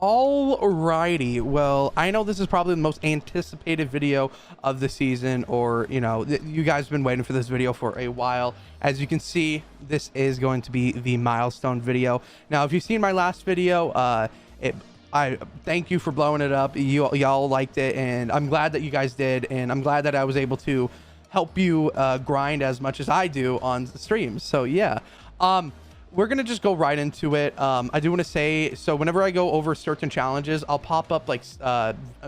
Alrighty, well, I know this is probably the most anticipated video of the season, or you guys have been waiting for this video for a while. As you can see, this is going to be the milestone video. Now, if you've seen my last video, I thank you for blowing it up. Y'all liked it, and I'm glad that you guys did, and I'm glad that I was able to help you grind as much as I do on the streams. So yeah, we're gonna just go right into it. I do want to say, so whenever I go over certain challenges, I'll pop up like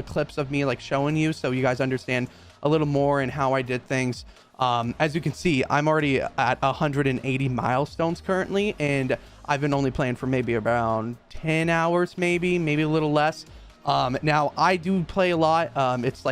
clips of me like showing you, so you guys understand a little more and how I did things. As you can see, I'm already at 180 milestones currently, and I've been only playing for maybe around 10 hours, maybe a little less. Now I do play a lot. It's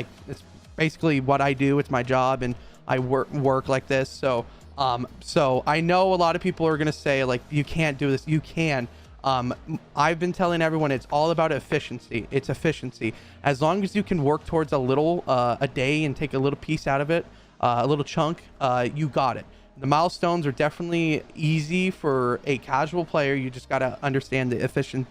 basically what I do. It's my job, and I work like this. So I know a lot of people are gonna say like, you can't do this. You can. I've been telling everyone it's all about efficiency. It's efficiency. As long as you can work towards a little a day and take a little piece out of it, a little chunk, you got it. The milestones are definitely easy for a casual player. You just gotta understand the efficient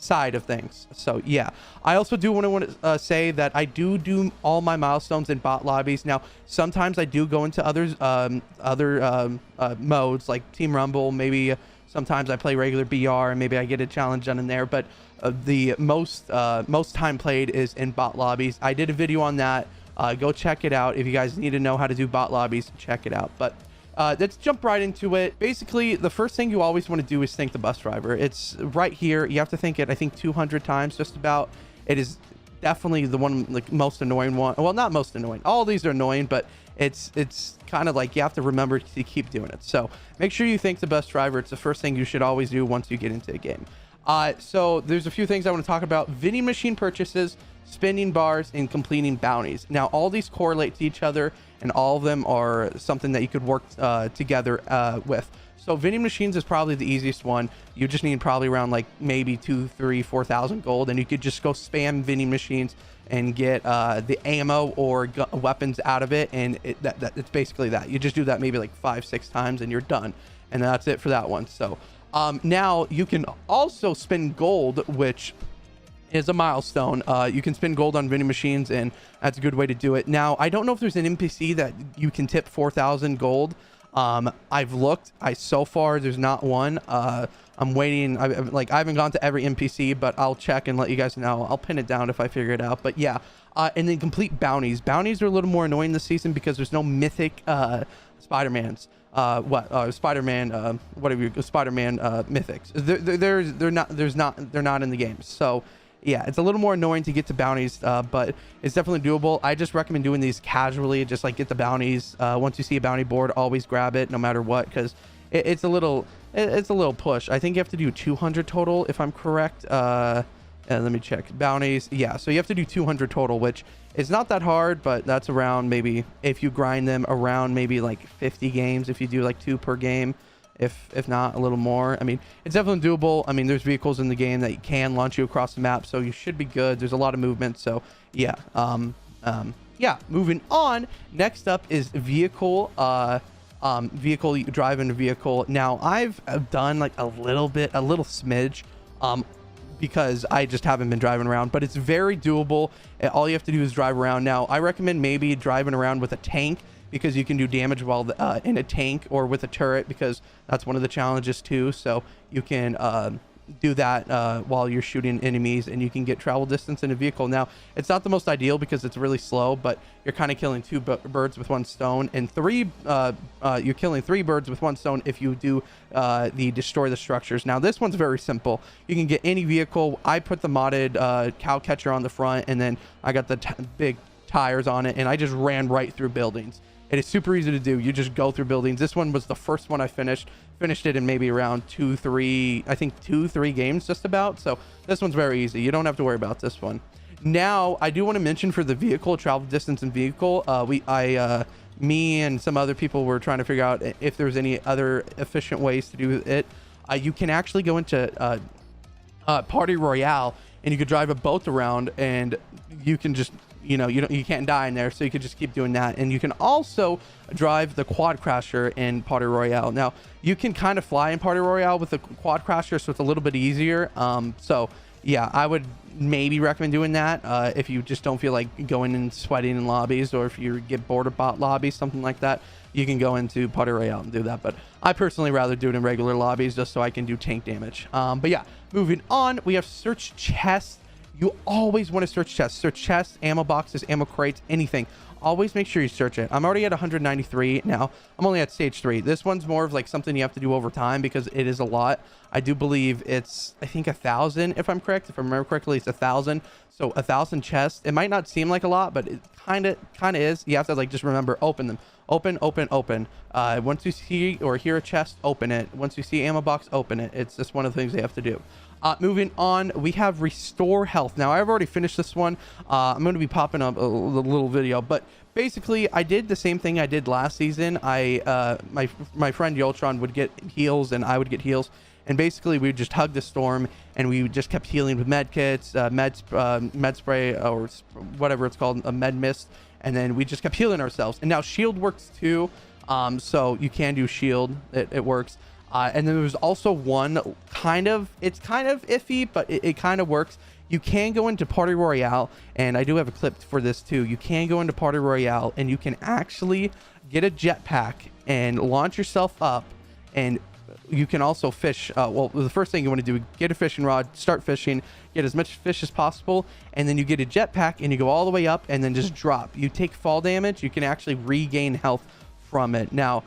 side of things. So yeah, I also do want to say that I do all my milestones in bot lobbies. Now sometimes I do go into other modes like Team Rumble. Maybe sometimes I play regular BR and maybe I get a challenge done in there, but the most time played is in bot lobbies. I did a video on that. Go check it out. If you guys need to know how to do bot lobbies, check it out. But let's jump right into it. Basically, the first thing you always want to do is thank the bus driver. It's right here. You have to think it, I think 200 times just about. It is definitely the one, like, most annoying one. Well, not most annoying. All these are annoying, but it's kind of like you have to remember to keep doing it. So make sure you thank the bus driver. It's the first thing you should always do once you get into a game. So there's a few things I want to talk about. Vending machine purchases, spinning bars, and completing bounties. Now all these correlate to each other, and all of them are something that you could work together with. So vending machines is probably the easiest one. You just need probably around like maybe 2,000, 3,000, 4,000 gold, and you could just go spam vending machines and get the ammo or weapons out of it, and it's basically that. You just do that maybe like 5-6 times and you're done, and that's it for that one. So now you can also spend gold, which is a milestone. You can spend gold on vending machines, and that's a good way to do it. Now I don't know if there's an NPC that you can tip 4,000 gold. I've looked. So far there's not one. I'm waiting. I haven't gone to every NPC, but I'll check and let you guys know. I'll pin it down if I figure it out. But yeah, and then complete bounties. Bounties are a little more annoying this season because there's no mythic Spider-Mans. Spider-Man, whatever, Spider-Man mythics. They're not in the game. So yeah, it's a little more annoying to get to bounties, but it's definitely doable. I just recommend doing these casually. Just like get the bounties. Once you see a bounty board, always grab it no matter what, because it's a little push. I think you have to do 200 total if I'm correct. Let me check bounties. Yeah, so you have to do 200 total, which is not that hard, but that's around, maybe if you grind them, around maybe like 50 games if you do like 2 per game, if not a little more. I mean, it's definitely doable. I mean, there's vehicles in the game that can launch you across the map, so you should be good. There's a lot of movement, so yeah. Yeah, moving on. Next up is vehicle. Vehicle, you drive in a vehicle. Now I've done like a little smidge, because I just haven't been driving around, but it's very doable. All you have to do is drive around. Now I recommend maybe driving around with a tank, because you can do damage while in a tank, or with a turret, because that's one of the challenges too. So you can do that while you're shooting enemies, and you can get travel distance in a vehicle. Now it's not the most ideal because it's really slow, but you're kind of killing 2 birds with 1 stone, and you're killing 3 birds with 1 stone if you do the destroy the structures. Now this one's very simple. You can get any vehicle. I put the modded cow catcher on the front, and then I got the big tires on it, and I just ran right through buildings. It is super easy to do. You just go through buildings. This one was the first one I finished it in maybe around 2-3 games just about. So this one's very easy. You don't have to worry about this one. Now I do want to mention, for the vehicle, travel distance and vehicle, me and some other people were trying to figure out if there's any other efficient ways to do it. You can actually go into Party Royale, and you could drive a boat around, and you can just, you can't die in there, so you can just keep doing that. And you can also drive the quad crasher in Party Royale. Now you can kind of fly in Party Royale with the quad crasher, so it's a little bit easier. So yeah, I would maybe recommend doing that if you just don't feel like going and sweating in lobbies, or if you get bored of bot lobbies, something like that. You can go into Party Royale and do that, but I personally rather do it in regular lobbies just so I can do tank damage. But yeah, moving on, we have search chests. You always want to search chests, ammo boxes, ammo crates, anything. Always make sure you search it. I'm already at 193 now. I'm only at stage 3. This one's more of like something you have to do over time because it is a lot. I do believe it's, I think 1,000 if I'm correct. If I remember correctly, it's 1,000. So 1,000 chests. It might not seem like a lot, but it kind of is. You have to like just remember, open them. Open. Once you see or hear a chest, open it. Once you see ammo box, open it. It's just one of the things they have to do. Moving on, we have restore health. Now I've already finished this one. I'm going to be popping up a little video, but basically I did the same thing I did last season. My friend Yoltron would get heals and I would get heals, and basically we would just hug the storm and we just kept healing with med kits, med spray, or whatever it's called, a med mist, and then we just kept healing ourselves. And now shield works too, so you can do shield. It works. And then there's also one it's kind of iffy, but it kind of works. You can go into Party Royale, and I do have a clip for this too. You can go into Party Royale and you can actually get a jetpack and launch yourself up, and you can also fish. Well, the first thing you want to do, get a fishing rod, start fishing, get as much fish as possible, and then you get a jetpack and you go all the way up and then just drop. You take fall damage. You can actually regain health from it. Now,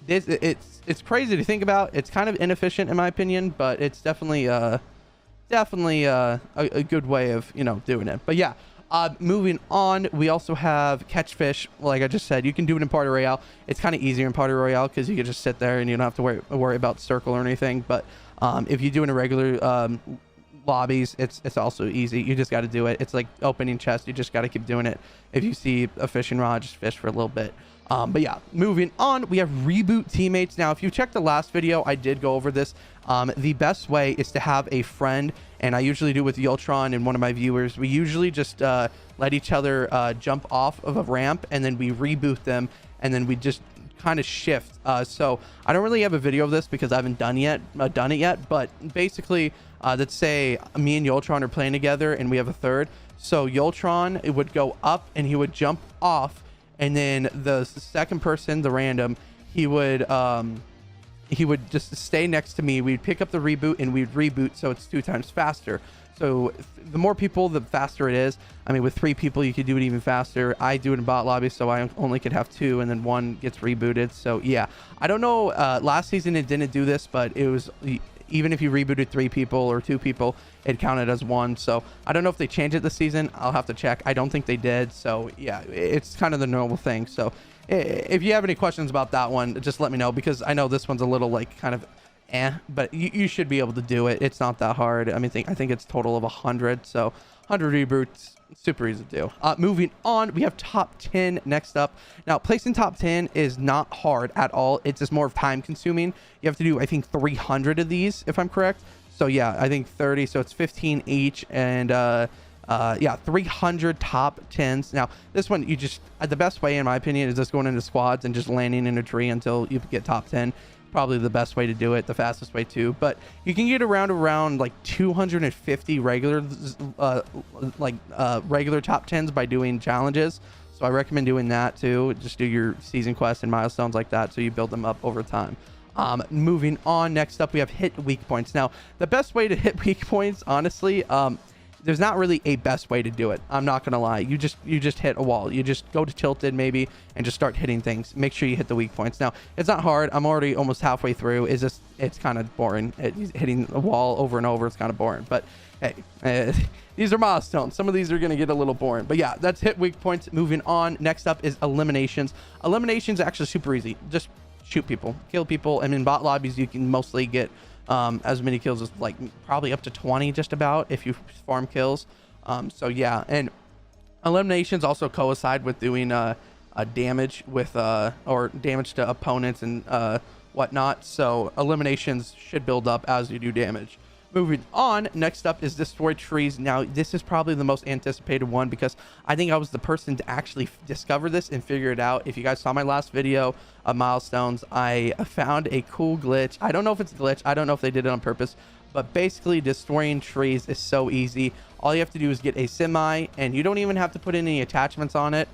it's crazy to think about. It's kind of inefficient in my opinion, but it's definitely a good way of, you know, doing it. But yeah, moving on, we also have catch fish. Like I just said, you can do it in Party Royale. It's kind of easier in Party Royale because you can just sit there and you don't have to worry about circle or anything. But if you do it in regular lobbies, it's also easy. You just got to do it. It's like opening chests. You just got to keep doing it. If you see a fishing rod, just fish for a little bit. But yeah, moving on, we have reboot teammates. Now, if you checked the last video, I did go over this. The best way is to have a friend, and I usually do with Yoltron and one of my viewers. We usually just let each other jump off of a ramp, and then we reboot them, and then we just kind of shift. So I don't really have a video of this because I haven't done it yet. But basically, let's say me and Yoltron are playing together, and we have a third. So Yoltron, it would go up, and he would jump off. And then the second person, the random, he would just stay next to me. We'd pick up the reboot and we'd reboot, so it's 2 times faster. So the more people, the faster it is. I mean, with 3 people, you could do it even faster. I do it in bot lobby, so I only could have 2, and then 1 gets rebooted. So yeah, I don't know. Last season it didn't do this, but it was, even if you rebooted 3 people or 2 people, it counted as 1. So I don't know if they changed it this season. I'll have to check. I don't think they did. So yeah, it's kind of the normal thing. So if you have any questions about that one, just let me know, because I know this one's a little like kind of but you should be able to do it. It's not that hard. I mean, I think it's total of 100. So 100 reboots, super easy to do. Moving on, we have top 10 next up. Now, placing top 10 is not hard at all. It's just more of time consuming. You have to do, I think, 300 of these, if I'm correct. So yeah, I think 30. So it's 15 each, and yeah, 300 top 10s. Now, this one, you just, the best way in my opinion is just going into squads and just landing in a tree until you get top 10. Probably the best way to do it, the fastest way too. But you can get around like 250 regular regular top 10s by doing challenges. So I recommend doing that too. Just do your season quests and milestones like that, so you build them up over time. Moving on, next up we have hit weak points. Now, the best way to hit weak points, honestly, there's not really a best way to do it. I'm not gonna lie. You just hit a wall. You just go to tilted maybe and just start hitting things. Make sure you hit the weak points. Now, it's not hard. I'm already almost halfway through. It's kind of boring. Hitting a wall over and over, it's kind of boring. But hey, these are milestones. Some of these are gonna get a little boring. But yeah, that's hit weak points. Moving on, next up is eliminations. Eliminations are actually super easy. Just shoot people, kill people, and in bot lobbies you can mostly get as many kills as like probably up to 20 just about if you farm kills. So yeah, and eliminations also coincide with doing damage with or damage to opponents and whatnot. So eliminations should build up as you do damage. Moving on, next up is destroy trees. Now, this is probably the most anticipated one because I think I was the person to actually discover this and figure it out. If you guys saw my last video of milestones, I found a cool glitch. I don't know if it's a glitch. I don't know if they did it on purpose, but basically destroying trees is so easy. All you have to do is get a semi, and you don't even have to put any attachments on it.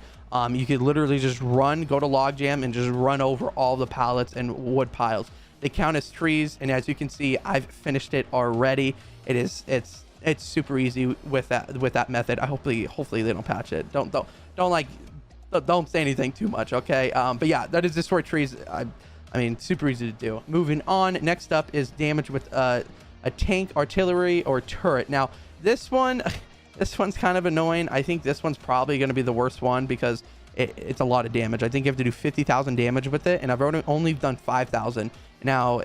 You could literally just go to logjam and just run over all the pallets and wood piles. They count as trees, and as you can see, I've finished it already. It's super easy with that method. Hopefully they don't patch it. Don't say anything too much, okay? But yeah, that is destroy trees. I mean, super easy to do. Moving on, next up is damage with a tank, artillery, or turret. Now this one's kind of annoying. I think this one's probably going to be the worst one because it's a lot of damage. I think you have to do 50,000 damage with it, and I've only done 5,000 now.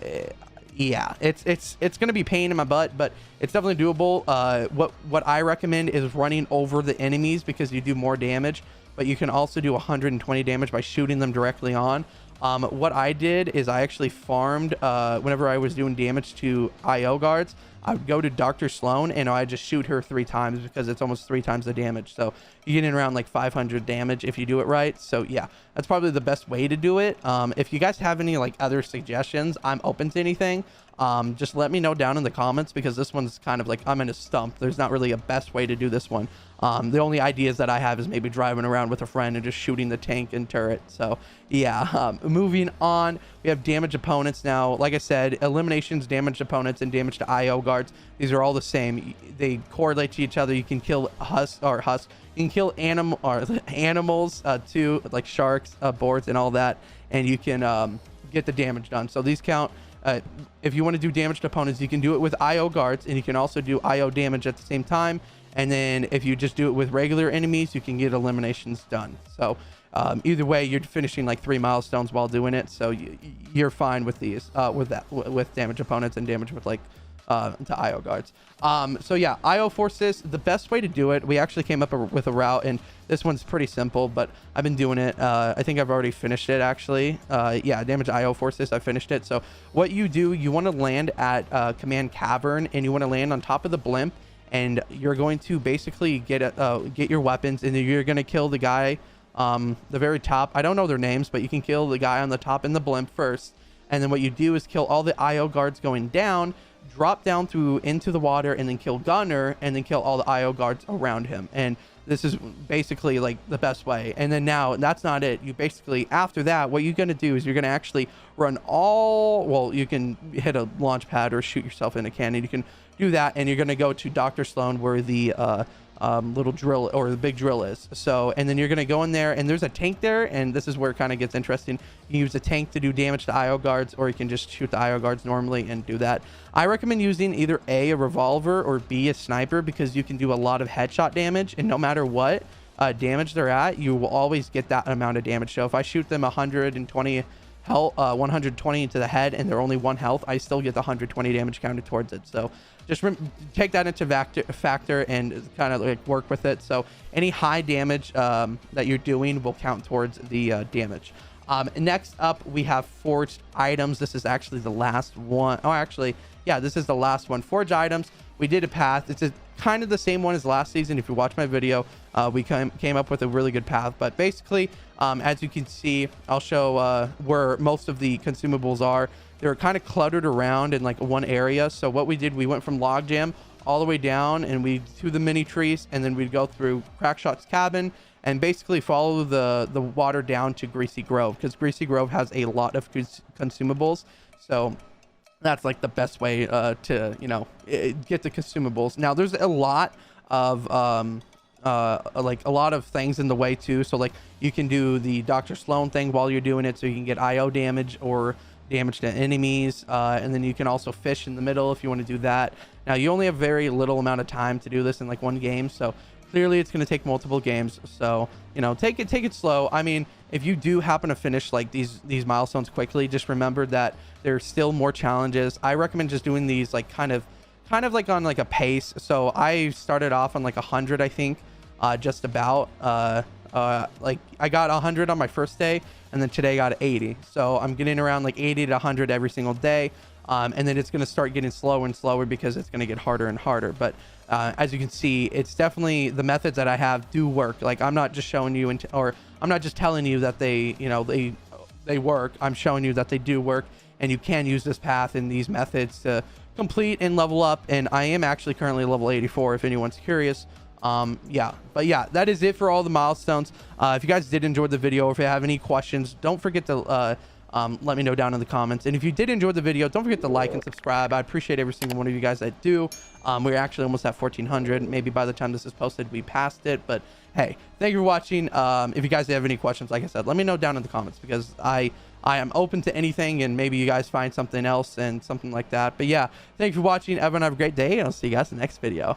Yeah, it's gonna be pain in my butt, but it's definitely doable. What I recommend is running over the enemies because you do more damage, but you can also do 120 damage by shooting them directly on. What I did is I actually farmed whenever I was doing damage to IO guards. I would go to Dr. Sloan and I just shoot her 3 times because it's almost 3 times the damage. So you get in around like 500 damage if you do it right. So yeah, that's probably the best way to do it. If you guys have any like other suggestions, I'm open to anything. Just let me know down in the comments because this one's kind of like I'm in a stump. There's not really a best way to do this one. The only ideas that I have is maybe driving around with a friend and just shooting the tank and turret. So yeah, moving on, we have damage opponents. Now, like I said, eliminations, damaged opponents, and damage to IO guards. These are all the same. They correlate to each other. You can kill you can kill animals too, like sharks, boards, and all that, and you can get the damage done. So these count. If you want to do damage to opponents, you can do it with IO guards, and you can also do IO damage at the same time. And then if you just do it with regular enemies, you can get eliminations done. So either way, you're finishing like 3 milestones while doing it. So you're fine with these, with damage opponents and damage with like to IO guards. So yeah, IO forces, the best way to do it, we actually came up with a route, and this one's pretty simple, but I've been doing it. I think I've already finished it actually. Yeah, damage IO forces, I finished it. So what you do, you want to land at Command Cavern, and you want to land on top of the blimp, and you're going to basically get your weapons, and then you're going to kill the guy the very top. I don't know their names, but you can kill the guy on the top in the blimp first, and then what you do is kill all the IO guards going down, drop down into the water, and then kill Gunner, and then kill all the IO guards around him. And this is basically like the best way. And then now that's not it. You basically, after that, what you're going to do is you're going to actually run well, you can hit a launch pad or shoot yourself in a cannon. You can do that, and you're going to go to Dr. Sloan where the little drill or the big drill is. So, and then you're going to go in there, and there's a tank there, and this is where it kind of gets interesting. You use a tank to do damage to IO guards, or you can just shoot the IO guards normally and do that. I recommend using either A, a revolver, or B, a sniper, because you can do a lot of headshot damage, and no matter what damage they're at, you will always get that amount of damage. So if I shoot them 120 health, 120 into the head, and they're only 1 health, I still get the 120 damage counted towards it. So just take that into factor and kind of like work with it. So any high damage that you're doing will count towards the damage. Next up, we have forged items. This is actually the last one. Oh, actually, yeah, this is the last one. Forged items. We did a path. It's kind of the same one as last season. If you watch my video, we came up with a really good path. But basically, as you can see, I'll show where most of the consumables are. They're kind of cluttered around in like one area. So what we did, we went from logjam all the way down, and we to the mini trees, and then we'd go through Crackshot's cabin and basically follow the water down to Greasy Grove, because Greasy Grove has a lot of consumables. So that's like the best way to, you know, get the consumables. Now there's a lot of like a lot of things in the way too. So like you can do the Dr. Sloan thing while you're doing it, so you can get IO damage or damage to enemies, and then you can also fish in the middle if you want to do that. Now you only have very little amount of time to do this in like one game, so clearly it's going to take multiple games. So, you know, take it slow. I mean, if you do happen to finish like these milestones quickly, just remember that there's still more challenges. I recommend just doing these like kind of like on like a pace. So I started off on like 100, I think, just about like I got 100 on my first day, and then today I got 80. So I'm getting around like 80 to 100 every single day. And then it's going to start getting slower and slower because it's going to get harder and harder. But as you can see, it's definitely the methods that I have do work. Like I'm not just showing you or I'm not just telling you that they, you know, they work. I'm showing you that they do work, and you can use this path and these methods to complete and level up, and I am actually currently level 84 if anyone's curious. Yeah, but yeah, that is it for all the milestones. If you guys did enjoy the video, or if you have any questions, don't forget to let me know down in the comments. And if you did enjoy the video, don't forget to like and subscribe. I appreciate every single one of you guys that do. We're actually almost at 1400. Maybe by the time this is posted, we passed it, but hey, thank you for watching. If you guys have any questions, like I said, let me know down in the comments, because I am open to anything, and maybe you guys find something else and something like that. But yeah, thank you for watching. Everyone have a great day, and I'll see you guys in the next video.